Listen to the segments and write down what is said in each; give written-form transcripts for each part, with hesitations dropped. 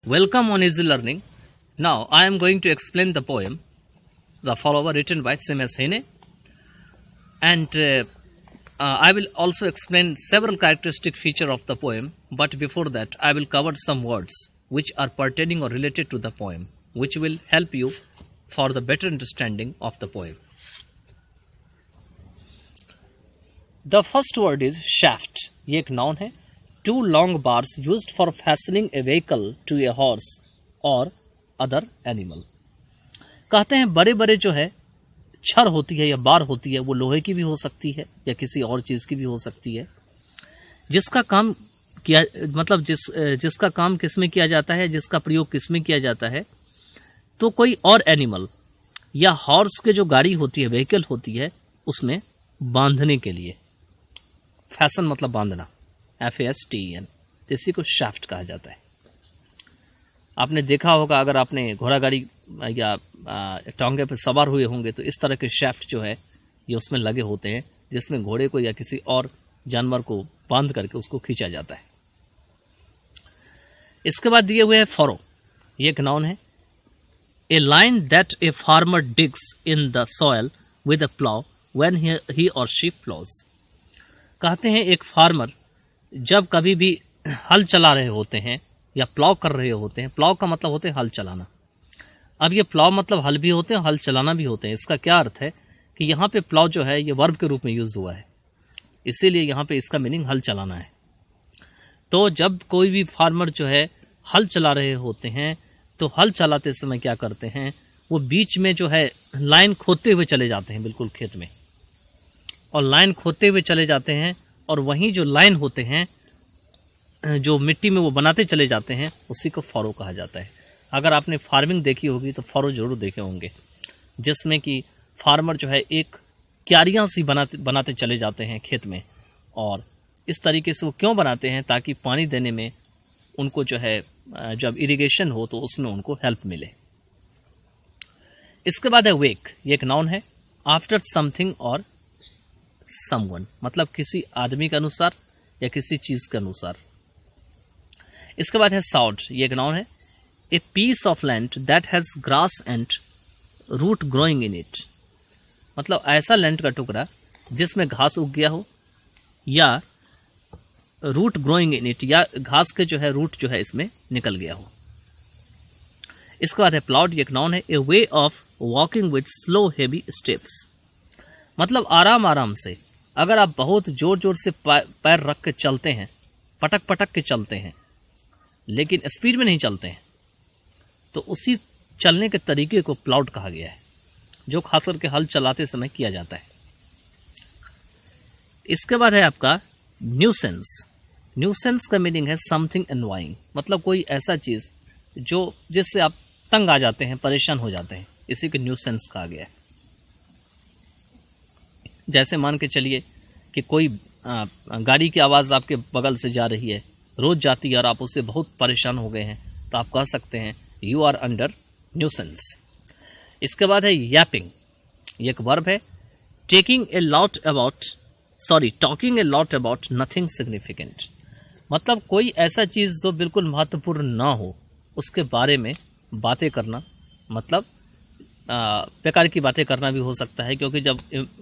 Welcome on Easy Learning. Now I am going to explain the poem, The Follower, written by Seamus Heaney, and I will also explain several characteristic features of the poem. But before that, I will cover some words which are pertaining or related to the poem, which will help you for the better understanding of the poem. The first word is shaft. ये एक noun है. Two long bars used for fastening a vehicle to a horse or other animal. कहते हैं बड़े बड़े जो है छर होती है या बार होती है, वो लोहे की भी हो सकती है या किसी और चीज की भी हो सकती है, जिसका काम किया मतलब जिसका काम किस में किया जाता है, जिसका प्रयोग किस में किया जाता है, तो कोई और एनिमल या हॉर्स के जो गाड़ी होती है, व्हीकल होती है, उसमें बांधने के लिए. फैशन मतलब बांधना, FASTEN, इसी को शाफ्ट कहा जाता है. आपने देखा होगा, अगर आपने घोड़ा गाड़ी या टांगे पर सवार हुए होंगे तो इस तरह के शाफ्ट जो है ये उसमें लगे होते हैं, जिसमें घोड़े को या किसी और जानवर को बांध करके उसको खींचा जाता है. इसके बाद दिए हुए हैं फरो. ये एक नाउन है. A line that a farmer digs in the soil with a plough when he or she applause. कहते हैं एक फार्मर जब कभी भी हल चला रहे होते हैं या प्लाव कर रहे होते हैं. प्लाव का मतलब होते हैं हल चलाना. अब ये प्लाव मतलब हल भी होते हैं, हल चलाना भी होते हैं. इसका क्या अर्थ है कि यहाँ पे प्लाव जो है ये वर्ब के रूप में यूज हुआ है, इसीलिए यहाँ पे इसका मीनिंग हल चलाना है. तो जब कोई भी फार्मर जो है हल चला रहे होते हैं तो हल चलाते समय क्या करते हैं, वो बीच में जो है लाइन खोदते हुए चले जाते हैं बिल्कुल खेत में, और लाइन खोदते हुए चले जाते हैं, और वहीं जो लाइन होते हैं जो मिट्टी में वो बनाते चले जाते हैं, उसी को फरो कहा जाता है. अगर आपने फार्मिंग देखी होगी तो फरो जरूर देखे होंगे, जिसमें कि फार्मर जो है एक क्यारियां सी बनाते चले जाते हैं खेत में. और इस तरीके से वो क्यों बनाते हैं, ताकि पानी देने में उनको जो है जब इरिगेशन हो तो उसमें उनको हेल्प मिले. इसके बाद है वेक. ये एक नाउन है. आफ्टर समथिंग और समवन, मतलब किसी आदमी के अनुसार या किसी चीज के अनुसार. इसके बाद है साउड. ये एक नाउन है. A piece of land that has grass and root growing in it, मतलब ऐसा लैंड का टुकड़ा जिसमें घास उग गया हो या रूट ग्रोइंग इन इट, या घास के जो है रूट जो है इसमें निकल गया हो. इसके बाद है प्लॉट. ये एक नाउन है. A way of walking with slow heavy steps, मतलब आराम आराम से. अगर आप बहुत जोर जोर से पैर रख के चलते हैं, पटक पटक के चलते हैं, लेकिन स्पीड में नहीं चलते हैं, तो उसी चलने के तरीके को प्लॉट कहा गया है, जो खास करके हल चलाते समय किया जाता है. इसके बाद है आपका न्यूसेंस. न्यूसेंस का मीनिंग है समथिंग एनवाइंग, मतलब कोई ऐसा चीज जो जिससे आप तंग आ जाते हैं, परेशान हो जाते हैं, इसी को न्यूसेंस कहा गया है. जैसे मान के चलिए कि कोई गाड़ी की आवाज़ आपके बगल से जा रही है, रोज जाती है, और आप उससे बहुत परेशान हो गए हैं, तो आप कह सकते हैं यू आर अंडर न्यूसेंस. इसके बाद है यापिंग. ये एक वर्ब है. Talking a lot about nothing significant, मतलब कोई ऐसा चीज जो बिल्कुल महत्वपूर्ण ना हो उसके बारे में बातें करना, मतलब बेकार की बातें करना भी हो सकता है, क्योंकि जब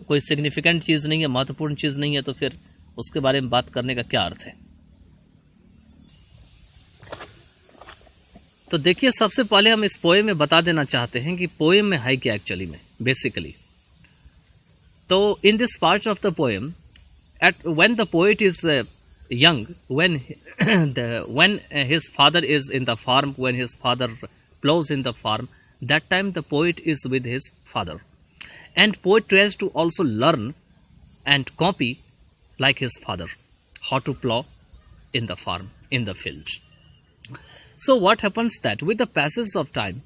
कोई सिग्निफिकेंट चीज नहीं है, महत्वपूर्ण चीज नहीं है, तो फिर उसके बारे में बात करने का क्या अर्थ है. तो देखिए, सबसे पहले हम इस पोएम में बता देना चाहते हैं कि पोएम में है क्या एक्चुअली में, बेसिकली. तो in this part of the poem, when the poet is young, when his father is in the farm, when his father plows in the farm, that time the poet is with his father, and poet tries to also learn and copy like his father how to plow in the farm, in the field. So what happens that with the passage of time,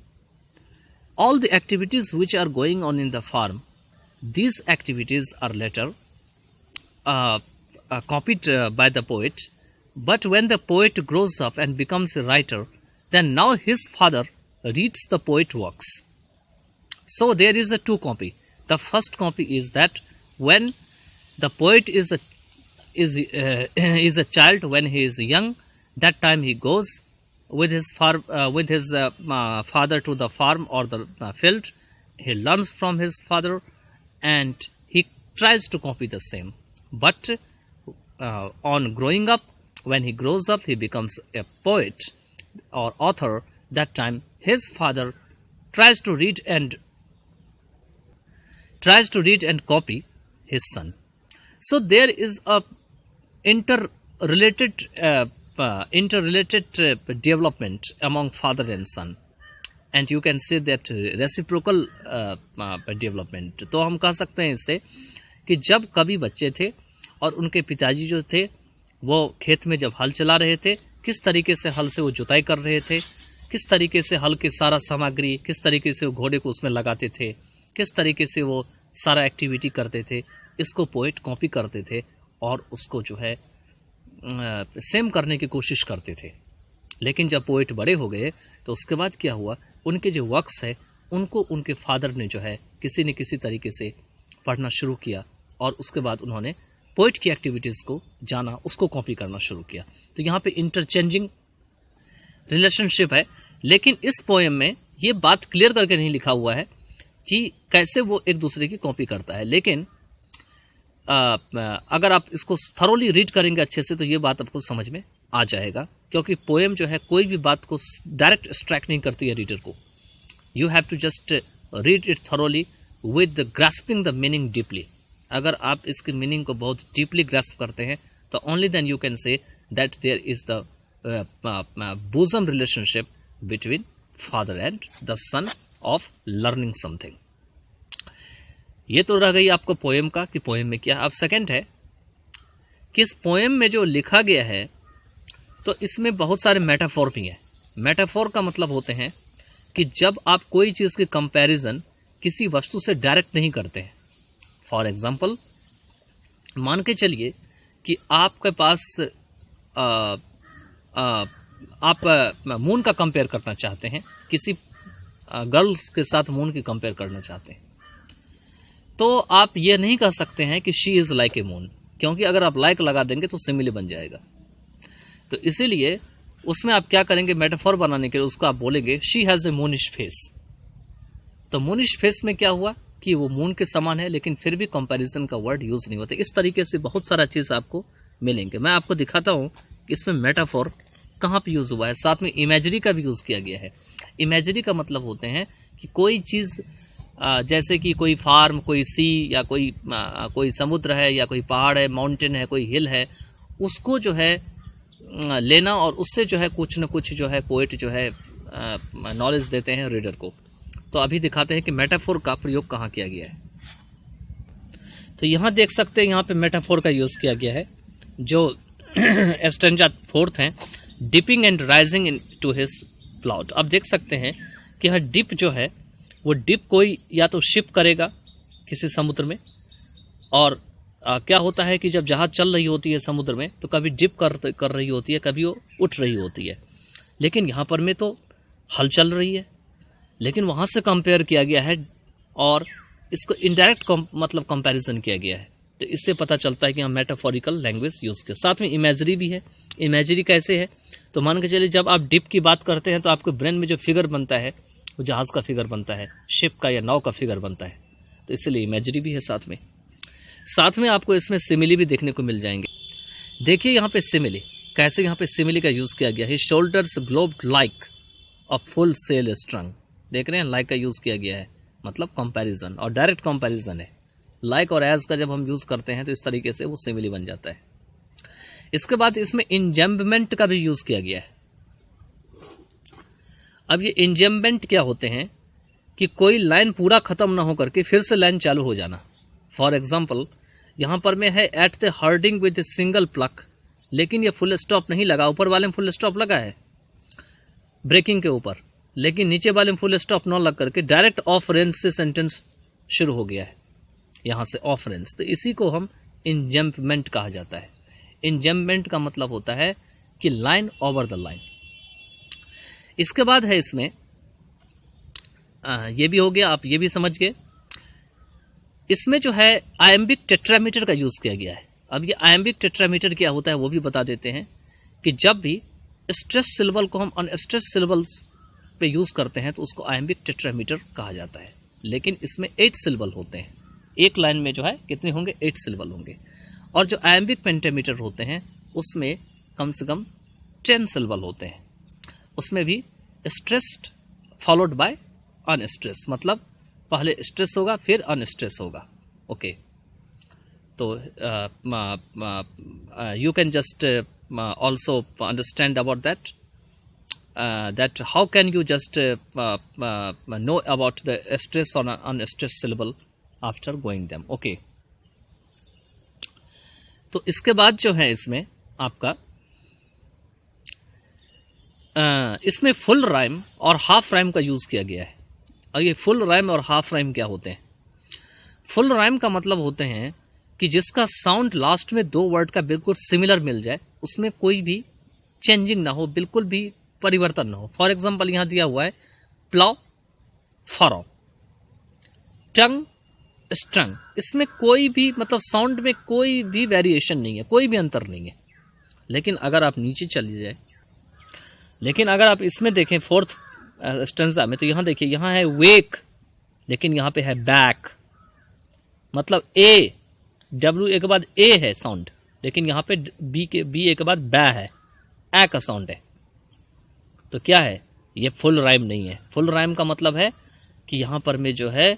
all the activities which are going on in the farm, these activities are later copied by the poet. But when the poet grows up and becomes a writer, then now his father reads the poet works. So there is a two copy. The first copy is that when the poet is a child, when he is young, that time he goes with his father to the farm or the field. He learns from his father and he tries to copy the same. But on growing up, when he grows up, he becomes a poet or author. That time his father tries to read and copy his son. So there is a interrelated development among father and son, and you can say that reciprocal development. तो हम कह सकते हैं इससे कि जब कभी बच्चे थे और उनके पिताजी जो थे वो खेत में जब हल चला रहे थे, किस तरीके से हल से वो जुताई कर रहे थे, किस तरीके से हल के सारा सामग्री, किस तरीके से वो घोड़े को उसमें लगाते थे, किस तरीके से वो सारा एक्टिविटी करते थे, इसको पोएट कॉपी करते थे और उसको जो है सेम करने की कोशिश करते थे। लेकिन जब पोएट बड़े हो गए तो उसके बाद क्या हुआ, उनके जो वर्क्स है उनको उनके फादर ने जो है किसी न किसी तरीके से पढ़ना शुरू किया और उसके बाद उन्होंने पोएट की एक्टिविटीज़ को जाना, उसको कॉपी करना शुरू किया। तो यहाँ पे इंटरचेंजिंग रिलेशनशिप है। लेकिन इस पोएम में ये बात क्लियर करके नहीं लिखा हुआ है कि कैसे वो एक दूसरे की कॉपी करता है। लेकिन अगर आप इसको थरोली रीड करेंगे अच्छे से तो ये बात आपको समझ में आ जाएगा, क्योंकि पोएम जो है कोई भी बात को डायरेक्ट एक्सट्रैक्ट नहीं करती है रीडर को। You have to just read it thoroughly with grasping the meaning deeply. अगर आप इसके मीनिंग को बहुत डीपली ग्रास्प करते हैं तो only then you can say that there is the bosom relationship between father and the son of learning something. ये तो रह गई आपको पोएम का कि पोएम में क्या। अब सेकंड है कि इस पोएम में जो लिखा गया है तो इसमें बहुत सारे मेटाफोर भी हैं। मेटाफोर का मतलब होते हैं कि जब आप कोई चीज़ की कंपैरिजन किसी वस्तु से डायरेक्ट नहीं करते हैं। फॉर एग्जाम्पल मान के चलिए कि आपके पास आप मून का कंपेयर करना चाहते हैं, किसी गर्ल्स के साथ मून की कंपेयर करना चाहते हैं, तो आप ये नहीं कह सकते हैं कि she is like a moon, क्योंकि अगर आप लाइक लगा देंगे तो सिमिली बन जाएगा। तो इसीलिए उसमें आप क्या करेंगे, मेटाफोर बनाने के लिए उसको आप बोलेंगे शी हैज़ ए मूनिश फेस। तो मूनिश फेस में क्या हुआ कि वो मून के समान है, लेकिन फिर भी कंपैरिजन का वर्ड यूज नहीं होता। इस तरीके से बहुत सारा चीज़ आपको मिलेंगे। मैं आपको दिखाता हूँ कि इसमें मेटाफोर कहाँ पे यूज हुआ है। साथ में इमेजरी का भी यूज किया गया है। इमेजरी का मतलब होते हैं कि कोई चीज़ जैसे कि कोई फार्म, कोई सी या कोई समुद्र है या कोई पहाड़ है, माउंटेन है, कोई हिल है, उसको जो है लेना और उससे जो है कुछ न कुछ जो है पोएट जो है नॉलेज देते हैं रीडर को। तो अभी दिखाते हैं कि मेटाफोर का प्रयोग कहाँ किया गया है। तो यहाँ देख सकते हैं, यहाँ पे मेटाफोर का यूज किया गया है। जो स्टैंजा 4 हैं, dipping and rising in to his plot. अब देख सकते हैं कि यह डिप जो है वो डिप कोई या तो शिप करेगा किसी समुद्र में, और क्या होता है कि जब जहाज चल रही होती है समुद्र में तो कभी डिप कर रही होती है, कभी वो उठ रही होती है। लेकिन यहाँ पर में तो हल चल रही है, लेकिन वहाँ से कंपेयर किया गया है और इसको इनडायरेक्ट मतलब कंपैरिजन किया गया है। तो इससे पता चलता है कि हम मेटाफोरिकल लैंग्वेज यूज़ कर। साथ में इमेजरी भी है। इमेजरी कैसे है, तो मान के चलिए जब आप डिप की बात करते हैं तो आपके ब्रेन में जो फिगर बनता है वो जहाज का फिगर बनता है, शिप का या नाव का फिगर बनता है। तो इसलिए इमेजरी भी है। साथ में आपको इसमें सिमिली भी देखने को मिल जाएंगे। देखिए यहाँ पे सिमिली कैसे, यहाँ पे सिमिली का यूज़ किया गया है। Shoulders globed like a full sail strung. देख रहे हैं, लाइक का यूज़ किया गया है, मतलब कंपैरिजन और डायरेक्ट कंपैरिजन है। लाइक और एज का जब हम यूज़ करते हैं तो इस तरीके से वो सिमिली बन जाता है। इसके बाद इसमें इंजम्बमेंट का भी यूज़ किया गया है। अब ये इंजम्बमेंट क्या होते हैं कि कोई लाइन पूरा खत्म ना हो करके फिर से लाइन चालू हो जाना। फॉर एग्जाम्पल यहाँ पर में है at the headrig with a single pluck, लेकिन ये फुल स्टॉप नहीं लगा। ऊपर वाले में फुल स्टॉप लगा है ब्रेकिंग के ऊपर, लेकिन नीचे वाले में फुल स्टॉप न लग करके डायरेक्ट ऑफ रेंज से सेंटेंस शुरू हो गया है, यहाँ से ऑफ रेंज। तो इसी को हम इंजम्पमेंट कहा जाता है। इंजम्पमेंट का मतलब होता है कि लाइन ओवर द लाइन। इसके बाद है इसमें ये भी हो गया, आप ये भी समझ गए। इसमें जो है आयम्बिक टेट्रामीटर का यूज किया गया है। अब ये आयम्बिक टेट्रामीटर क्या होता है वो भी बता देते हैं कि जब भी स्ट्रेस सिलेबल को हम अनस्ट्रेस सिलेबल्स पे यूज करते हैं तो उसको आयम्बिक टेट्रामीटर कहा जाता है। लेकिन इसमें 8 सिलेबल होते हैं, एक लाइन में जो है कितने होंगे, 8 सिलेबल होंगे। और जो आयम्बिक पेंटामीटर होते हैं उसमें कम से कम 10 सिलेबल होते हैं। उसमें भी स्ट्रेस्ड फॉलोड बाय अनस्ट्रेस, मतलब पहले स्ट्रेस होगा फिर अनस्ट्रेस होगा। ओके, तो you can just also understand about that, that how can you just know about the stress or unstressed syllable after going them. Okay, तो इसके बाद जो है इसमें आपका इसमें फुल राइम और हाफ राइम का यूज किया गया है। और ये फुल राइम और हाफ राइम क्या होते हैं? फुल राइम का मतलब होते हैं कि जिसका साउंड लास्ट में 2 वर्ड का बिल्कुल सिमिलर मिल जाए, उसमें कोई भी चेंजिंग ना हो, बिल्कुल भी परिवर्तन ना हो। फॉर एग्जाम्पल यहां दिया हुआ है प्लाउ, फरो, टंग, स्ट्रंग, इसमें कोई भी मतलब साउंड में कोई भी वेरिएशन नहीं है, कोई भी अंतर नहीं है। लेकिन अगर आप नीचे चली जाए, लेकिन अगर आप इसमें देखें 4th स्टेंजा में, तो यहां देखिए, यहां है वेक लेकिन यहां पे है बैक, मतलब ए, डब्ल्यू ए के बाद ए है साउंड, लेकिन यहां पे बी ए के बाद बै है, ए का साउंड है। तो क्या है, ये फुल राइम नहीं है। फुल राइम का मतलब है कि यहां पर में जो है,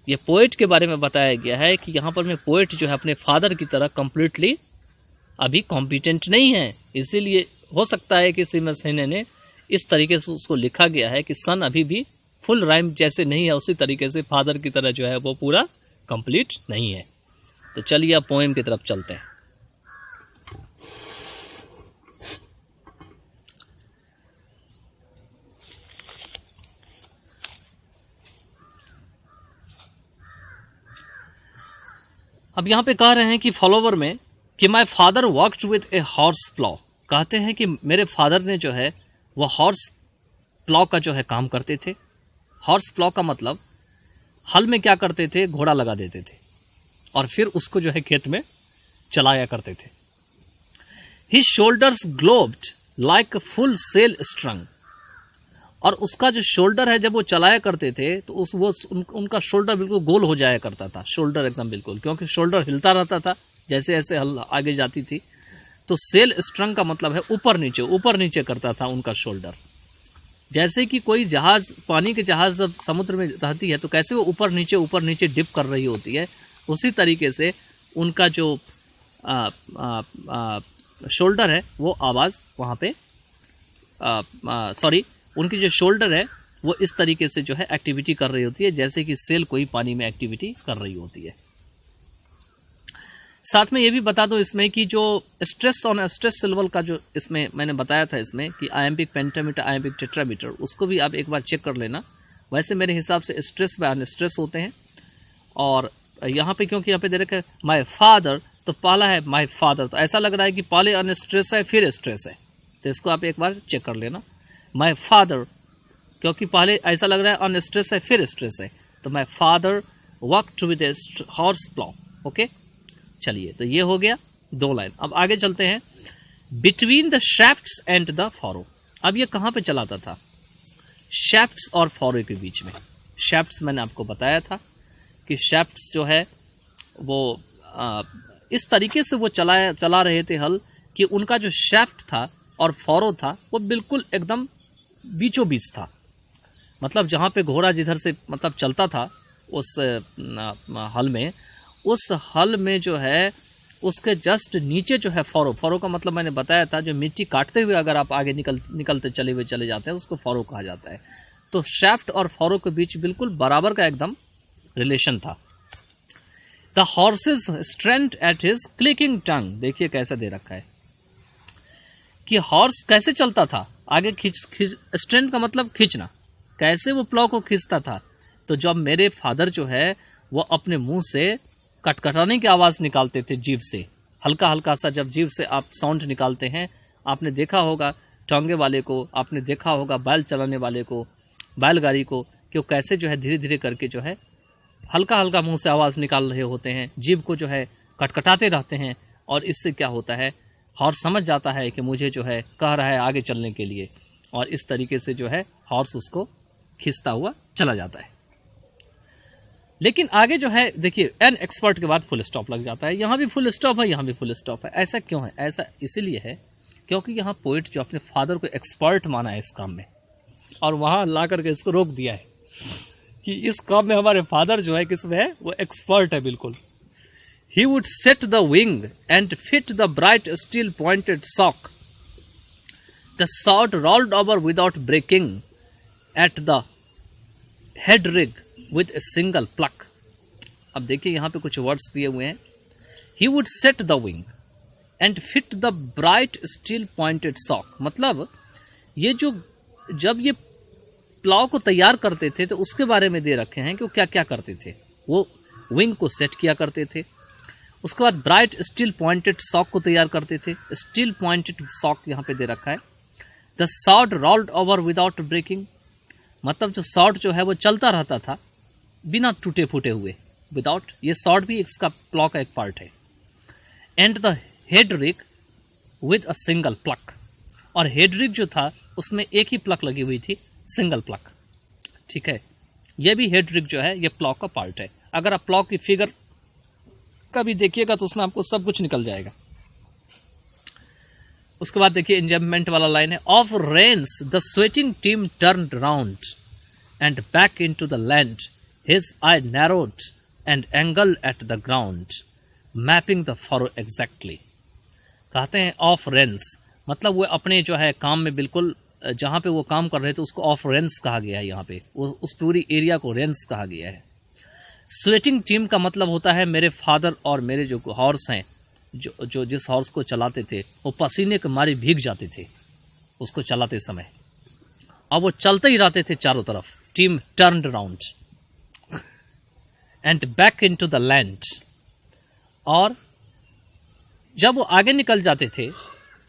ये पोएट के बारे में बताया गया है कि यहां पर में पोएट जो है अपने फादर की तरह कंप्लीटली अभी कॉम्पिटेंट नहीं है। इसीलिए हो सकता है कि श्रीमती सेन ने इस तरीके से उसको लिखा गया है कि सन अभी भी फुल राइम जैसे नहीं है, उसी तरीके से फादर की तरह जो है वो पूरा कंप्लीट नहीं है। तो चलिए अब पोएम की तरफ चलते हैं। अब यहां पे कह रहे हैं कि फॉलोवर में कि my father walked with a horse plough, कहते हैं कि मेरे फादर ने जो है वह हॉर्स प्लॉ का जो है काम करते थे। हॉर्स प्लॉ का मतलब हल में क्या करते थे, घोड़ा लगा देते थे और फिर उसको जो है खेत में चलाया करते थे। His shoulders globed like full sail strung, और उसका जो शोल्डर है जब वो चलाया करते थे तो उनका शोल्डर बिल्कुल गोल हो जाया करता था, शोल्डर एकदम बिल्कुल, क्योंकि शोल्डर हिलता रहता था जैसे जैसे हल आगे जाती थी। तो सेल स्ट्रंग का मतलब है ऊपर नीचे करता था उनका शोल्डर। जैसे कि कोई जहाज, पानी के जहाज जब समुद्र में रहती है तो कैसे वो ऊपर नीचे डिप कर रही होती है, उसी तरीके से उनका जो शोल्डर है वो आवाज वहां पे उनकी जो शोल्डर है वो इस तरीके से जो है एक्टिविटी कर रही होती है जैसे कि सेल कोई पानी में एक्टिविटी कर रही होती है। साथ में ये भी बता दो इसमें कि जो स्ट्रेस ऑन स्ट्रेस सिलेबल का जो इसमें मैंने बताया था इसमें कि आयम्बिक पेंटामीटर, आयम्बिक टेट्रामीटर, उसको भी आप एक बार चेक कर लेना। वैसे मेरे हिसाब से स्ट्रेस बाय अनस्ट्रेस होते हैं। और यहाँ पे क्योंकि यहाँ पे दे रखा है माय फादर, तो पहला है माय फादर, तो ऐसा लग रहा है कि पहले अनस्ट्रेस है फिर स्ट्रेस है, तो इसको आप एक बार चेक कर लेना। माय फादर, क्योंकि पहले ऐसा लग रहा है अनस्ट्रेस है फिर स्ट्रेस है, तो my father worked with a horse plough. Okay, चलिए, तो ये हो गया 2 लाइन। अब आगे चलते हैं। Between the shafts and the furrow, अब ये कहां पे चलाता था? शैफ्ट्स और फॉरो के बीच में। शैफ्ट्स मैंने आपको बताया था कि शैफ्ट्स जो है वो इस तरीके से वो चला रहे थे हल कि उनका जो शैफ्ट था और फॉरो था वो बिल्कुल एकदम बीचों बीच था। मतलब जहां पे घोड़ा जिधर से मतलब चलता था उस हल में, उस हल में जो है उसके जस्ट नीचे जो है फॉरो का मतलब मैंने बताया था, जो मिट्टी काटते हुए अगर आप आगे निकलते चले जाते हैं उसको फॉरो कहा जाता है। तो शैफ्ट और फॉरो के बीच बिल्कुल बराबर का एकदम रिलेशन था। The horses strength at his clicking tongue, देखिए कैसा दे रखा है कि हॉर्स कैसे चलता था, आगे खींच स्ट्रेंथ का मतलब खींचना, कैसे वो प्लॉ को खींचता था। तो जब मेरे फादर जो है वो अपने मुंह से कटकटाने की आवाज निकालते थे जीभ से, हल्का हल्का सा, जब जीभ से आप साउंड निकालते हैं, आपने देखा होगा टोंगे वाले को, आपने देखा होगा बैल चलाने वाले को, बैलगाड़ी को, कि वो कैसे जो है धीरे धीरे करके जो है हल्का हल्का मुंह से आवाज निकाल रहे होते हैं, जीभ को जो है कटकटाते रहते हैं, और इससे क्या होता है हॉर्स समझ जाता है कि मुझे जो है कह रहा है आगे चलने के लिए, और इस तरीके से जो है हॉर्स उसको खींचता हुआ चला जाता है। लेकिन आगे जो है देखिए, एन एक्सपर्ट के बाद फुल स्टॉप लग जाता है। यहाँ भी फुल स्टॉप है, यहाँ भी फुल स्टॉप है। ऐसा क्यों है? ऐसा इसीलिए है क्योंकि यहाँ पोइट जो अपने फादर को एक्सपर्ट माना है इस काम में, और वहां ला करके इसको रोक दिया है कि इस काम में हमारे फादर जो है किसमें है, वो एक्सपर्ट है बिल्कुल। He would set the wing and fit the bright steel pointed sock. The sword rolled over without breaking at the head rig with a single pluck. अब देखिए यहाँ पे कुछ वर्ड्स दिए हुए हैं। He would set the wing and fit the bright steel pointed sock. मतलब ये जो जब ये प्लाव को तैयार करते थे तो उसके बारे में दे रखे हैं कि वो क्या क्या करते थे। वो विंग को सेट किया करते थे, उसके बाद ब्राइट स्टील पॉइंटेड सॉक को तैयार करते थे। स्टील पॉइंटेड सॉक यहाँ पे दे रखा है। The sod rolled over without breaking, मतलब जो सॉर्ड जो है वो चलता रहता था बिना टूटे फूटे हुए, विदाउट, ये सॉर्ड भी इसका प्लॉ का एक पार्ट है। And the head rig with a single pluck, और हेड रिग जो था उसमें एक ही प्लक लगी हुई थी, सिंगल प्लक। ठीक है, ये भी हेड रिग जो है ये प्लॉ का पार्ट है। अगर आप प्लॉ की फिगर का भी देखिएगा तो उसमें आपको सब कुछ निकल जाएगा। उसके बाद देखिए इंजम्पमेंट वाला लाइन है। Of reins the sweating team turned round and back into the land, his eye narrowed and angle at the ground, mapping the furrow exactly. कहते हैं ऑफ रेन्स, मतलब वो अपने जो है काम में बिल्कुल जहां पे वो काम कर रहे थे उसको ऑफ रेन्स कहा गया है। यहाँ पे वो उस पूरी एरिया को रेन्स कहा गया है। स्वेटिंग टीम का मतलब होता है मेरे फादर और मेरे जो हॉर्स हैं, जो जिस हॉर्स को चलाते थे वो पसीने के मारे भीग जाते थे उसको चलाते समय, और वो चलते ही रहते थे चारों तरफ। Team turned round and back into the land, और जब वो आगे निकल जाते थे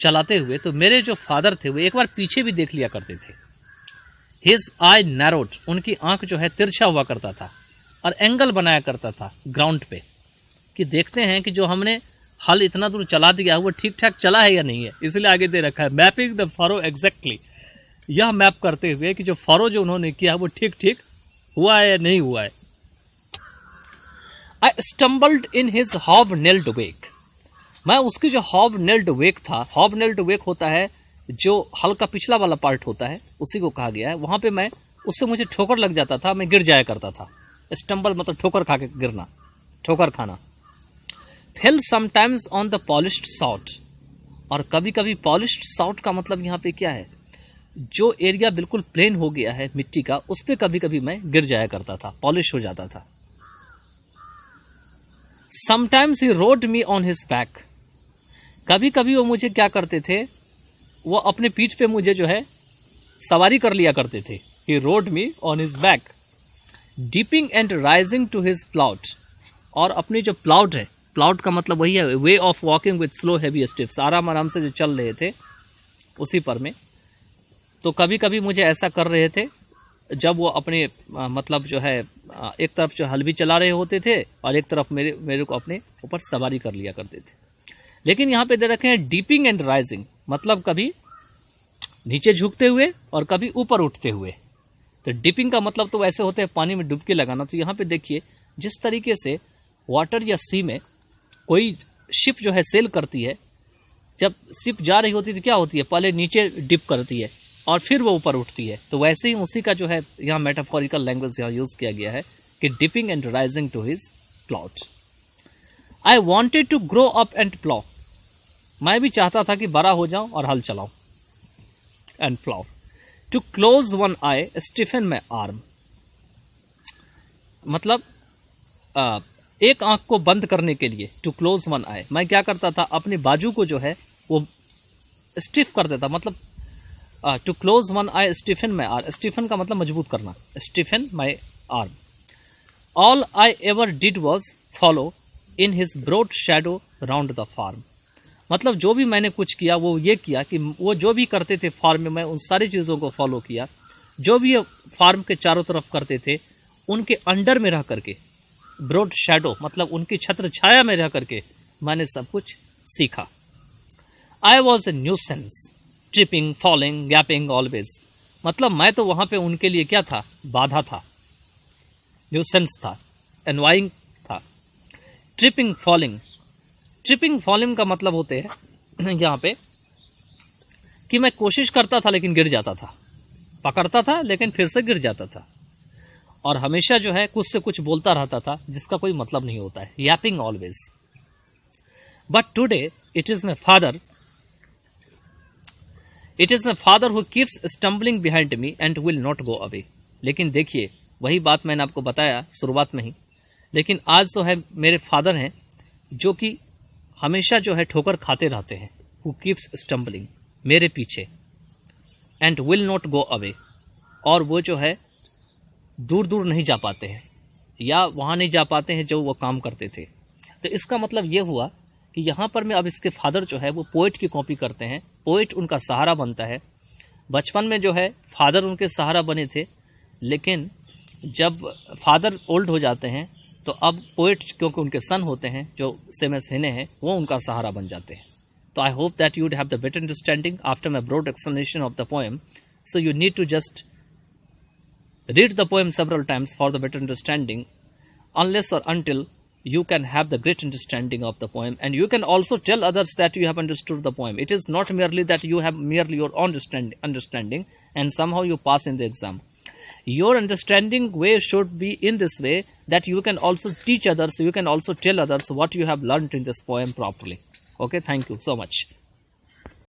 चलाते हुए तो मेरे जो फादर थे वो एक बार पीछे भी देख लिया करते थे। हिज आई नैरोड, उनकी आंख जो है तिरछा हुआ करता था, और एंगल बनाया करता था ग्राउंड पे कि देखते हैं कि जो हमने हल इतना दूर चला दिया वो ठीक ठाक चला है या नहीं है। इसलिए आगे दे रखा है मैपिंग द फरो एग्जैक्टली, यह मैप करते हुए कि जो फरो जो उन्होंने किया वो ठीक ठीक हुआ है या नहीं हुआ है। I stumbled in his hobnailed wake, मैं उसकी जो हॉब नेल्ड वेक था, हॉब नेल्ड वेक होता है जो हल का पिछला वाला पार्ट होता है, उसी को कहा गया है। वहां पे मैं उससे मुझे ठोकर लग जाता था, मैं गिर जाया करता था। स्टम्बल मतलब ठोकर खा के गिरना, ठोकर खाना। Fail sometimes on the polished salt, और कभी कभी पॉलिश्ड सॉल्ट का मतलब यहाँ पे क्या है, जो एरिया बिल्कुल प्लेन हो गया है मिट्टी का, उस पर कभी कभी मैं गिर जाया करता था, पॉलिश हो जाता था। Sometimes he rode me on his back, कभी कभी वो मुझे क्या करते थे, वो अपने पीठ पे मुझे जो है सवारी कर लिया करते थे। He rode me on his back, dipping and rising to his plod, और अपनी जो प्लाउट है, प्लाउट का मतलब वही है वे of walking with slow heavy steps, आराम आराम से जो चल रहे थे उसी पर में। तो कभी कभी मुझे ऐसा कर रहे थे जब वो अपने मतलब जो है एक तरफ जो हल भी चला रहे होते थे और एक तरफ मेरे को अपने ऊपर सवारी कर लिया करते थे। लेकिन यहाँ पे दे रखे हैं डीपिंग एंड राइजिंग, मतलब कभी नीचे झुकते हुए और कभी ऊपर उठते हुए। तो डिपिंग का मतलब तो वैसे होते हैं पानी में डुबकी लगाना। तो यहाँ पे देखिए जिस तरीके से वाटर या सी में कोई शिप जो है सेल करती है, जब शिप जा रही होती है तो क्या होती है, पहले नीचे डिप करती है और फिर वो ऊपर उठती है। तो वैसे ही उसी का जो है यहाँ मेटाफोरिकल लैंग्वेज यहाँ यूज किया गया है कि dipping and rising to his plot. I wanted to grow up and plough, मैं भी चाहता था कि बड़ा हो जाऊं और हल चलाऊं। And plough, to close one I stiffen my arm, मतलब एक आंख को बंद करने के लिए टू क्लोज वन आई, मैं क्या करता था अपने बाजू को जो है वो स्टिफ कर देता, मतलब to close one I stiffen my arm, stiffen का मतलब मजबूत करना, stiffen my arm. All I ever did was follow in his broad shadow round the farm, मतलब जो भी मैंने कुछ किया वो ये किया कि वो जो भी करते थे फार्म में, मैं उन सारी चीज़ों को फॉलो किया। जो भी फार्म के चारों तरफ करते थे उनके अंडर में रह करके, ब्रॉड शैडो मतलब उनकी छत्र छाया में रह करके मैंने सब कुछ सीखा। I was a nuisance, tripping, falling, yapping always. मतलब मैं तो वहां पे उनके लिए क्या था? बाधा था, न्यूसेंस था, एनवाइंग था. ट्रिपिंग फॉलिंग का मतलब होते हैं यहाँ पे कि मैं कोशिश करता था लेकिन गिर जाता था, पकड़ता था लेकिन फिर से गिर जाता था, और हमेशा जो है कुछ से कुछ बोलता रहता था जिसका कोई मतलब नहीं होता है. Yaping always. But today it is my father who keeps stumbling behind me and will not go away. लेकिन देखिए, वही बात मैंने आपको बताया शुरुआत में ही, लेकिन आज तो है मेरे फादर हैं जो कि हमेशा जो है ठोकर खाते रहते हैं. हु कीप्स स्टम्बलिंग, मेरे पीछे, and will not go away, और वो जो है दूर दूर नहीं जा पाते हैं या वहाँ नहीं जा पाते हैं जो वो काम करते थे. तो इसका मतलब ये हुआ कि यहाँ पर में अब इसके फादर जो है वो पोएट की कॉपी करते हैं. पोएट उनका सहारा बनता है. बचपन में जो है फादर उनके सहारा बने थे, लेकिन जब फादर ओल्ड हो जाते हैं तो अब पोएट, क्योंकि उनके सन होते हैं जो सेमस हेने हैं, वो उनका सहारा बन जाते हैं. तो I hope that you would have the better understanding after my broad explanation of the poem. So you need to just read the poem several times for the better understanding, unless or until you can have the great understanding of the poem, and you can also tell others that you have understood the poem. It is not merely that you have merely your own understanding and somehow you pass in the exam. Your understanding way should be in this way that you can also teach others, you can also tell others what you have learned in this poem properly. Okay, thank you so much.